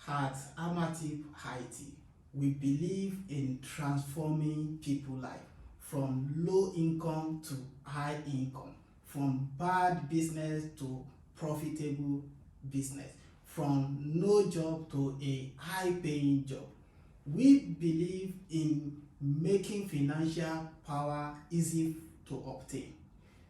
At Amatip IT, we believe in transforming people's life from low income to high income, from bad business to profitable business, from no job to a high paying job. We believe in making financial power easy to obtain.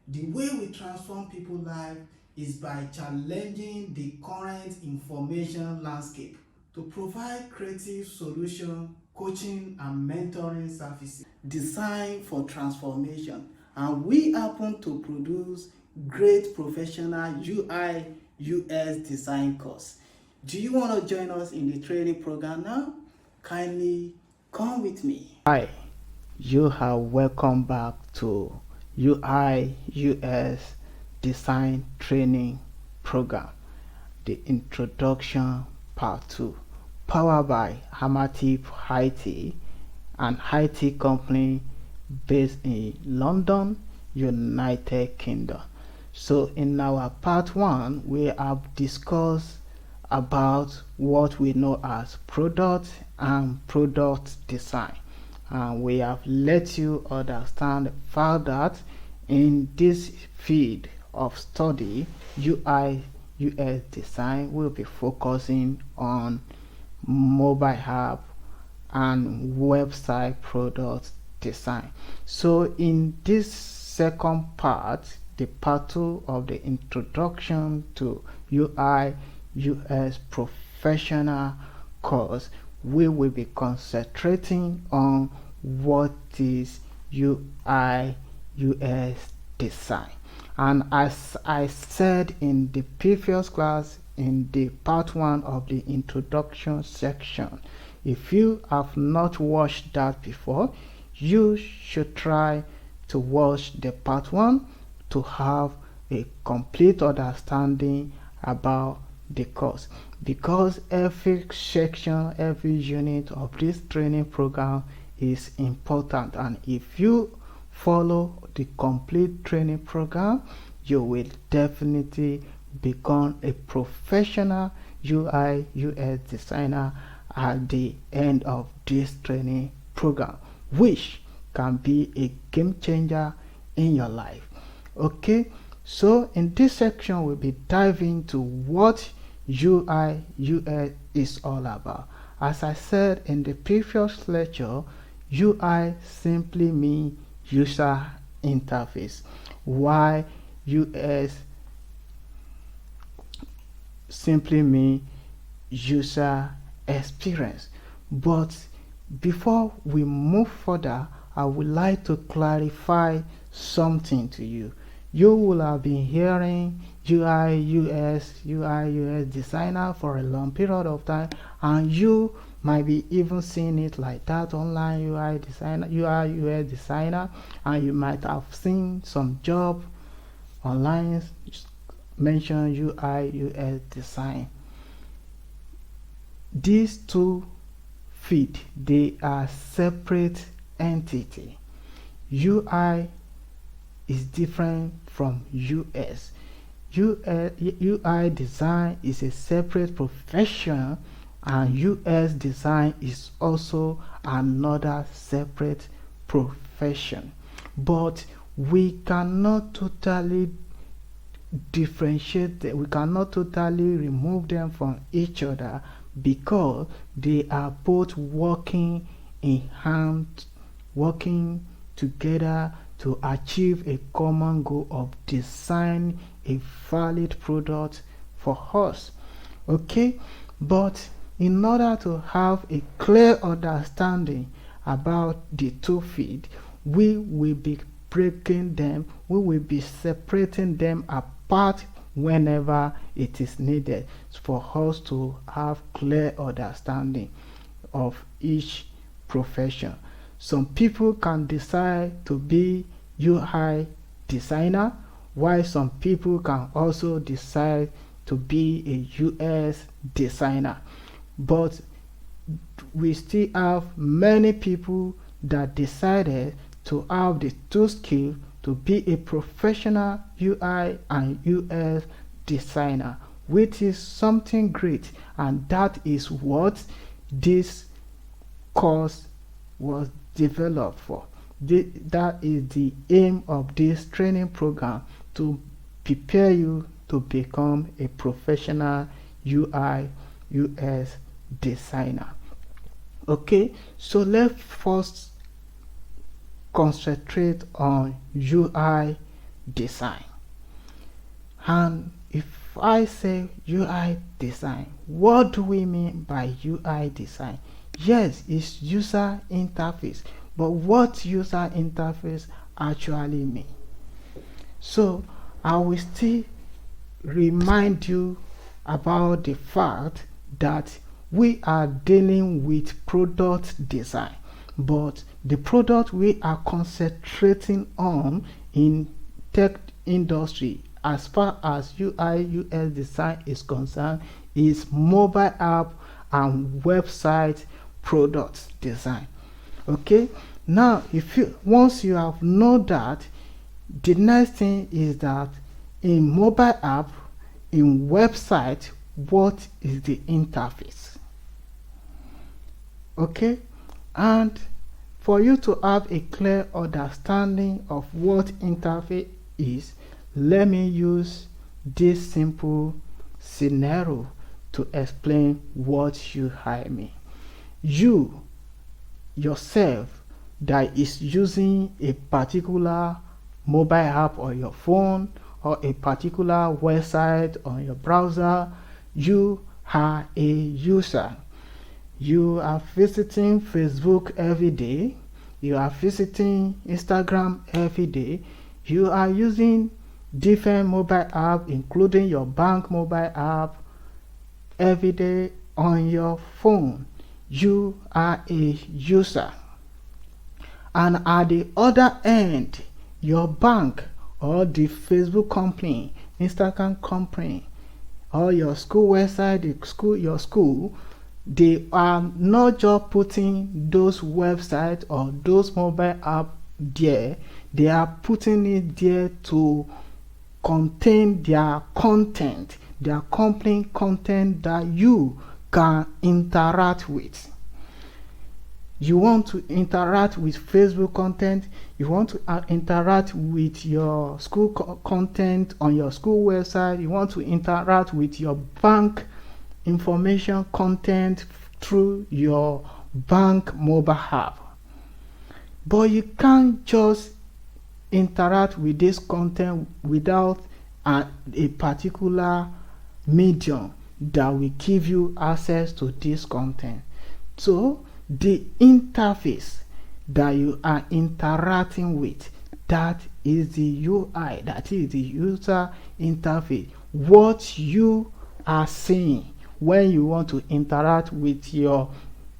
The way we transform people's life is by challenging the current information landscape to provide creative solution, coaching and mentoring services designed for transformation, and we happen to produce great professional UI UX design course. Do you want to join us in the training program now? Kindly come with me. Hi, you are welcome back to UI UX design training program, the introduction part 2, powered by Amatip IT, an IT company based in London, United Kingdom. So in our part 1, we have discussed about what we know as product and product design, and we have let you understand the fact that in this field of study, UI UX design will be focusing on mobile app and website product design. So in this second part, the part 2 of the introduction to UI UX professional course, we will be concentrating on what is UI UX design. And as I said in the previous class, in the part 1 of the introduction section, if you have not watched that before, you should try to watch the part 1 to have a complete understanding about the course, because every section, every unit of this training program is important, and if you follow the complete training program, you will definitely become a professional UI UX designer at the end of this training program, which can be a game changer in your life. Okay, so in this section we'll be diving into what UI UX is all about. As I said in the previous lecture, UI simply means user interface, while UX simply means user experience. But before we move further, I would like to clarify something to you. You will have been hearing UI UX designer for a long period of time, and you might be even seeing it like that online, UI UX designer, and you might have seen some job online mention UI UX design. These two fields, they are separate entity. UI is different from US. UI design is a separate profession, and US design is also another separate profession. But we cannot totally differentiate them, we cannot totally remove them from each other, because they are both working in hand, working together to achieve a common goal of design a valid product for us. Okay, but in order to have a clear understanding about the two fields, we will be breaking them, we will be separating them apart whenever it is needed for us to have clear understanding of each profession. Some people can decide to be UI designer, while some people can also decide to be a US designer. But we still have many people that decided to have the two skills to be a professional UI and UX designer, which is something great, and that is what this course was developed for. That is the aim of this training program, to prepare you to become a professional UI UX designer. Okay, so let's first concentrate on UI design. And if I say UI design, what do we mean by UI design? Yes, it's user interface, but what user interface actually mean? So I will still remind you about the fact that we are dealing with product design, but the product we are concentrating on in tech industry as far as UI UX design is concerned is mobile app and website product design. Okay, now if you once you have known that, the next thing is that in mobile app, in website, what is the interface? Okay, and for you to have a clear understanding of what interface is, let me use this simple scenario to explain what UI mean. You yourself that is using a particular mobile app on your phone or a particular website on your browser, you are a user. You are visiting Facebook every day, you are visiting Instagram every day, you are using different mobile apps including your bank mobile app every day on your phone. You are a user. And at the other end, your bank or the Facebook company, Instagram company, or your school website, your school, they are not just putting those websites or those mobile apps there, they are putting it there to contain their content, their company content that you can interact with. You want to interact with Facebook content, you want to interact with your school content on your school website, you want to interact with your bank information content through your bank mobile app. But you can't just interact with this content without a particular medium that will give you access to this content. So the interface that you are interacting with, that is the UI, that is the user interface. What you are seeing when you want to interact with your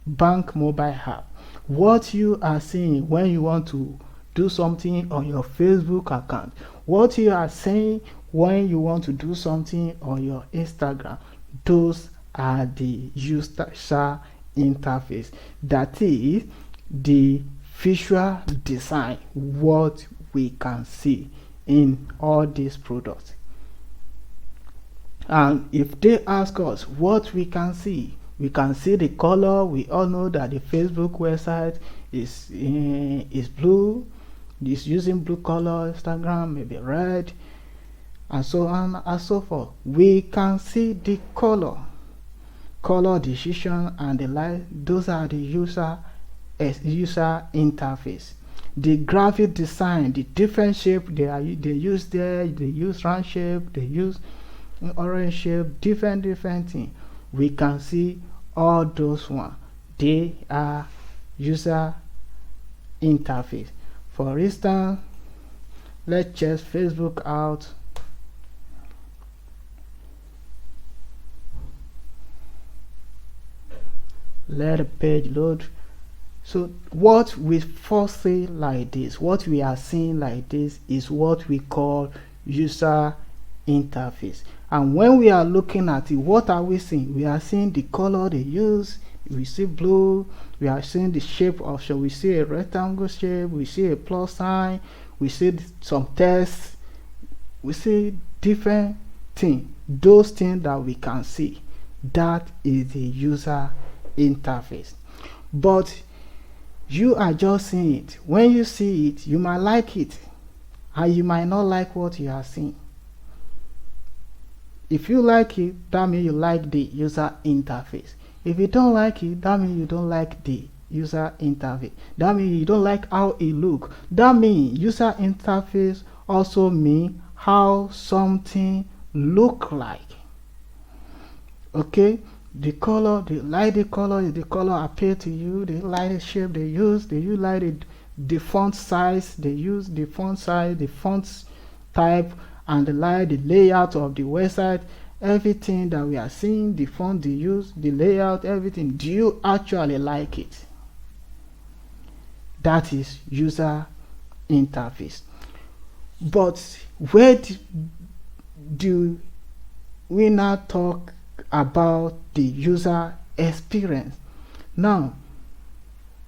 bank mobile app, what you are seeing when you want to do something on your Facebook account, what you are saying when you want to do something on your Instagram, those are the user interface. That is the visual design, what we can see in all these products. And if they ask us what we can see the color. We all know that the Facebook website is blue, is using blue color, Instagram maybe red, and so on and so forth. We can see the color decision and the light. Those are the user interface. The graphic design, the different shape they use there, they use round shape, they use orange shape, different things. We can see all those ones. They are user interface. For instance, let's check Facebook out. Let the page load. So what we first see like this, what we are seeing like this, is what we call user interface. And when we are looking at it, what are we seeing? We are seeing the color they use. We see blue. We are seeing the shape of, so we see a rectangle shape, we see a plus sign, we see some text, we see different things. those things that we can see. That is the user interface. But you are just seeing it. When you see it, you might like it, and you might not like what you are seeing. If you like it, that means you like the user interface. If you don't like it, that means you don't like the user interface. That means you don't like how it looks. That means user interface also means how something look like. Okay, the color, they like the color, the color appear to you, they like the shape they use, like the font size, they use the font size, the font type, and they like the layout of the website. Everything that we are seeing, the font they use, the layout, everything, do you actually like it? That is user interface. But where do we now talk about the user experience? Now,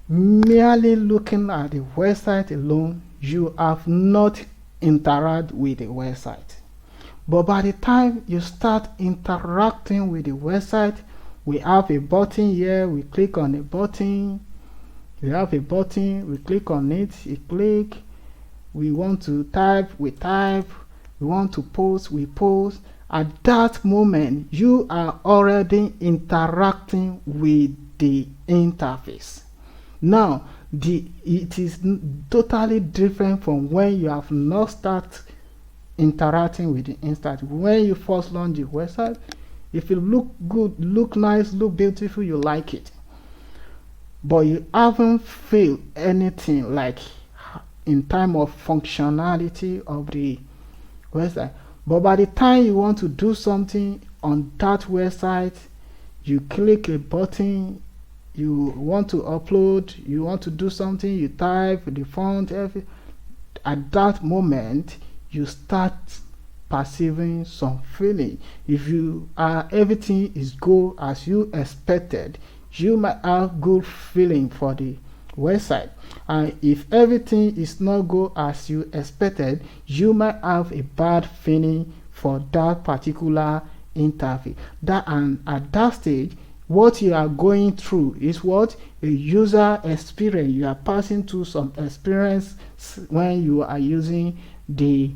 merely looking at the website alone, you have not interacted with the website. But by the time you start interacting with the website, we have a button here, we click on a button, we have a button, we click on it, we click, we want to type, we type, we want to post, we post. At that moment, you are already interacting with the interface. Now, it is totally different from when you have not started interacting with the interface. When you first launch the website, if it look good, look nice, look beautiful, you like it. But you haven't felt anything like in terms of functionality of the website. But by the time you want to do something on that website, you click a button, you want to upload, you want to do something, you type the font, everything. At that moment, you start perceiving some feeling. If you are everything is go as you expected, you might have good feeling for the website. And if everything is not go as you expected, you might have a bad feeling for that particular interface. And at that stage, what you are going through is what a user experience. You are passing through some experience when you are using the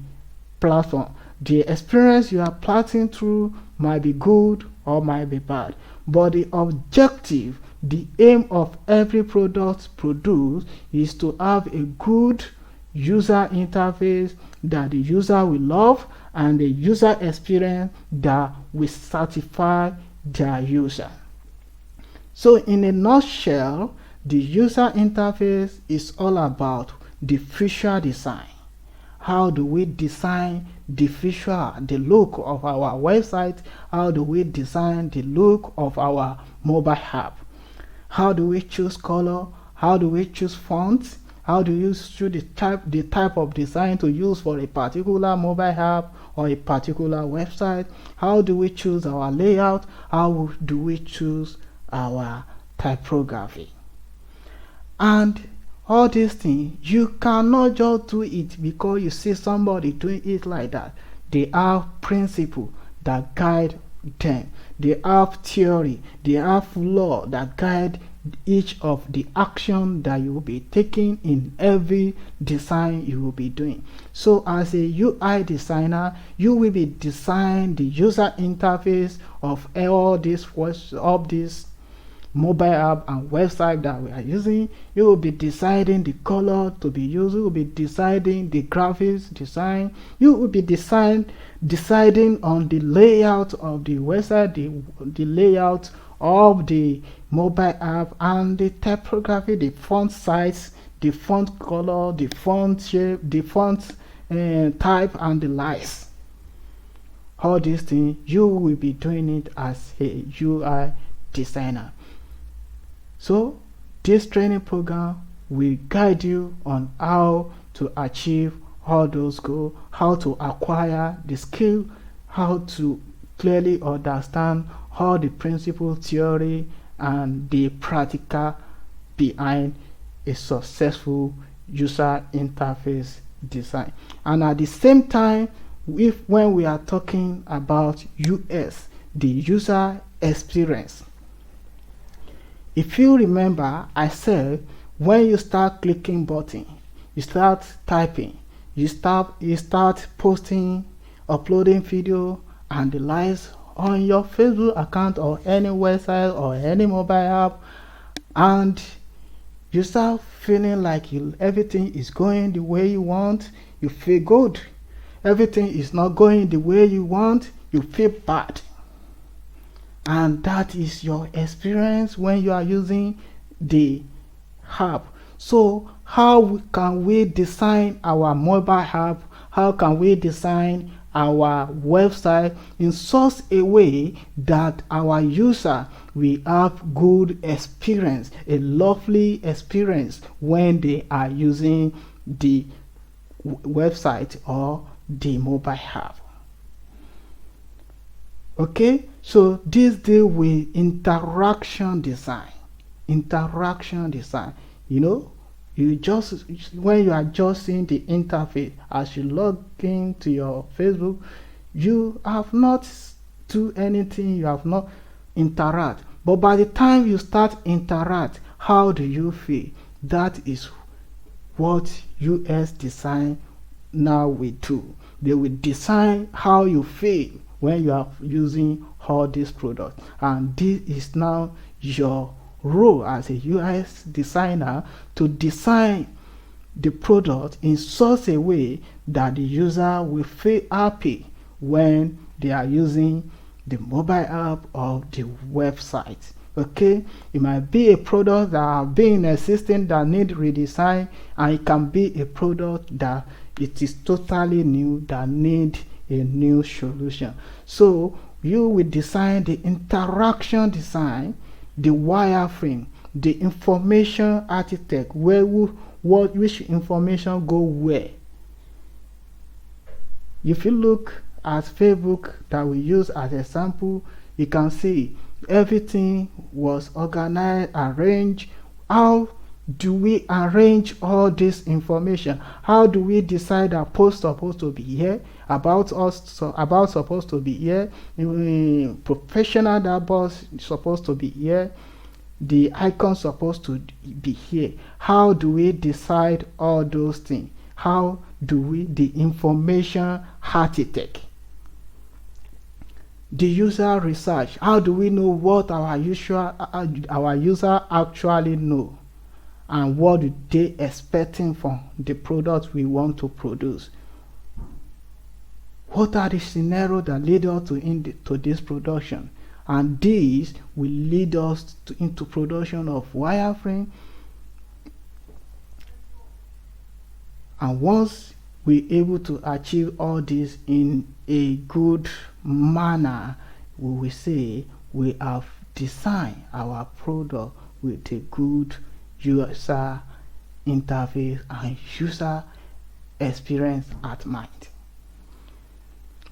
platform. The experience you are passing through might be good or might be bad, but the objective, the aim of every product produced is to have a good user interface that the user will love and the user experience that will satisfy their user. So in a nutshell, the user interface is all about the visual design. How do we design the visual, the look of our website? How do we design the look of our mobile app? How do we choose color? How do we choose fonts? How do you choose the type of design to use for a particular mobile app or a particular website? How do we choose our layout? How do we choose our typography? And all these things, you cannot just do it because you see somebody doing it like that. They have principles that guide them. They have theory. They have law that guide each of the action that you will be taking in every design you will be doing. So as a UI designer, you will be designing the user interface of all these mobile app and website that we are using. You will be deciding the color to be used. You will be deciding the graphics design. You will be deciding on the layout of the website, the layout of the mobile app, and the typography, the font size, the font color, the font shape, the font type, and the likes. All these things, you will be doing it as a UI designer. So this training program will guide you on how to achieve all those goals, how to acquire the skill, how to clearly understand all the principle, theory, and the practical behind a successful user interface design. And at the same time, when we are talking about US, the user experience. If you remember, I said when you start clicking button, you start typing, you start posting, uploading video and the likes on your Facebook account or any website or any mobile app, and you start feeling like everything is going the way you want, you feel good. Everything is not going the way you want, you feel bad. And that is your experience when you are using the app. So how can we design our mobile app? How can we design our website in such a way that our user will have good experience, a lovely experience when they are using the website or the mobile app? Okay, so this deal with interaction design. Interaction design, you know, you just when you are just seeing the interface as you log into your Facebook, you have not do anything, you have not interact, but by the time you start interact, how do you feel? That is what US design now will do. They will design how you feel when you are using all these products, and this is now your role as a US designer to design the product in such a way that the user will feel happy when they are using the mobile app or the website. Okay, it might be a product that have been existing that need redesign, and it can be a product that it is totally new that need a new solution. So you will design the interaction design, the wireframe, the information architect, which information go where. If you look at Facebook that we use as a sample, you can see everything was organized, arranged. How do we arrange all this information? How do we decide that post supposed to be here, about supposed to be here, professional dashboard supposed to be here, the icon supposed to be here? How do we decide all those things? How do we the information architect? The user research. How do we know what our user actually know, and what do they expecting from the product we want to produce? What are the scenarios that lead us to this production? And these will lead us into production of wireframe. And once we're able to achieve all this in a good manner, we will say we have designed our product with a good user interface and user experience at mind.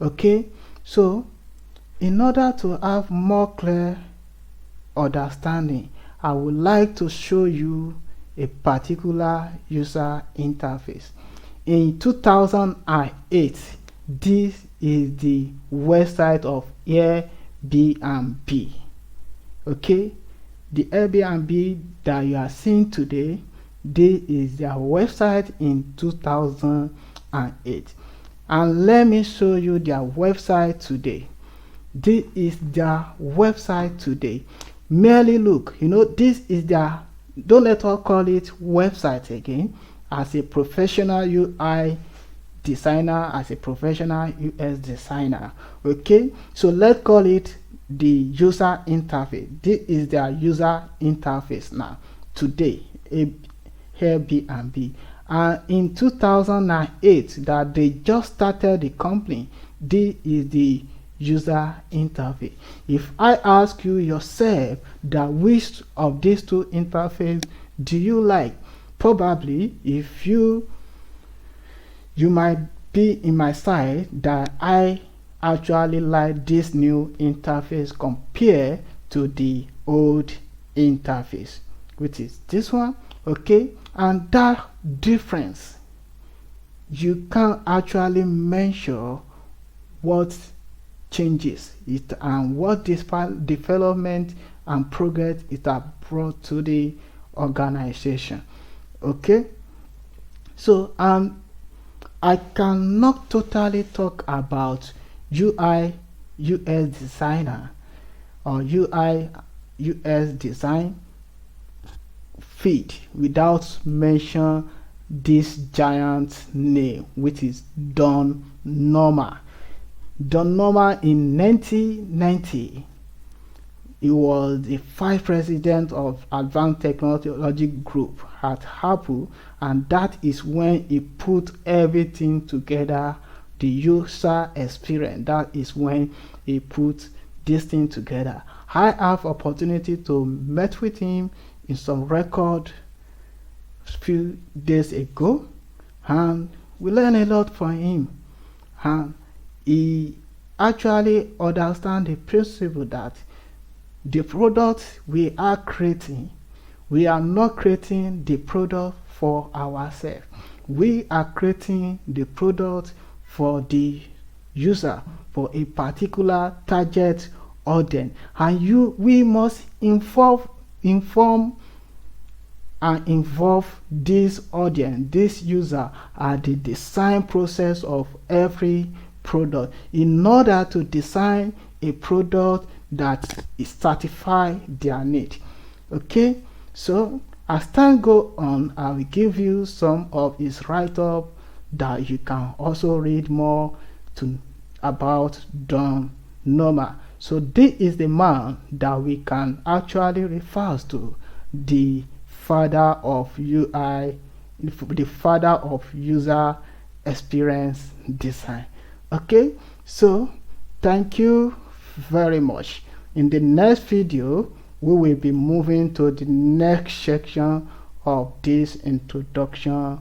Okay, so in order to have more clear understanding, I would like to show you a particular user interface. In 2008, this is the website of Airbnb. Okay, the Airbnb that you are seeing today, this is their website in 2008. And let me show you their website today. This is their website today. Merely look, this is their, don't let us call it website again. As a professional UI designer, as a professional US designer, okay, so let's call it the user interface. This is their user interface now today, Airbnb. And in 2008 that they just started the company, this is the user interface. If I ask you yourself that which of these two interfaces do you like, probably if you might be in my side that I actually like this new interface compared to the old interface, which is this one. Okay, and that difference you can actually measure what changes it and what development and progress it has brought to the organization. Okay, so I cannot totally talk about UI UX designer or UI UX design feed without mention this giant name, which is Don Norman. Don Norman in 1990, he was the vice president of Advanced Technology Group at Apple, and that is when he put everything together, the user experience. That is when he put this thing together. I have opportunity to meet with him in some record few days ago, and we learned a lot from him. And he actually understands the principle that the product we are creating, we are not creating the product for ourselves. We are creating the product for the user, for a particular target audience, and we must inform and involve this audience, this user, at the design process of every product in order to design a product that satisfy their need. Okay, so as time go on, I will give you some of his write-up that you can also read more about Don Norman. So this is the man that we can actually refer to the father of UI, the father of user experience design. Okay, so thank you very much. In the next video, we will be moving to the next section of this introduction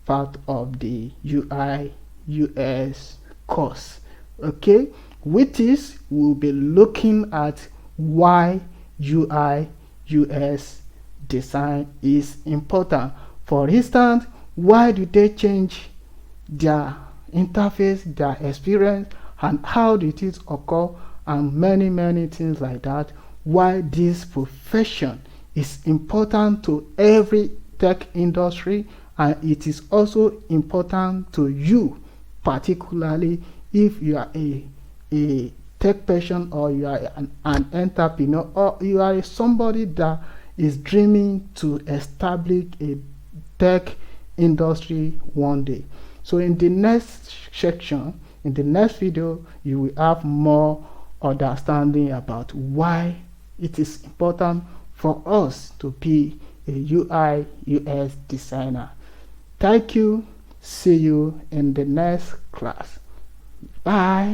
part of the UI UX course. Okay, with this we'll be looking at why UI UX design is important. For instance, why do they change their interface, their experience, and how did it occur, and many things like that. Why this profession is important to every tech industry, and it is also important to you, particularly if you are a tech person, or you are an entrepreneur, or you are somebody that is dreaming to establish a tech industry one day. So in the next section, in the next video, you will have more understanding about why it is important for us to be a UI UX designer. Thank you. See you in the next class. Bye.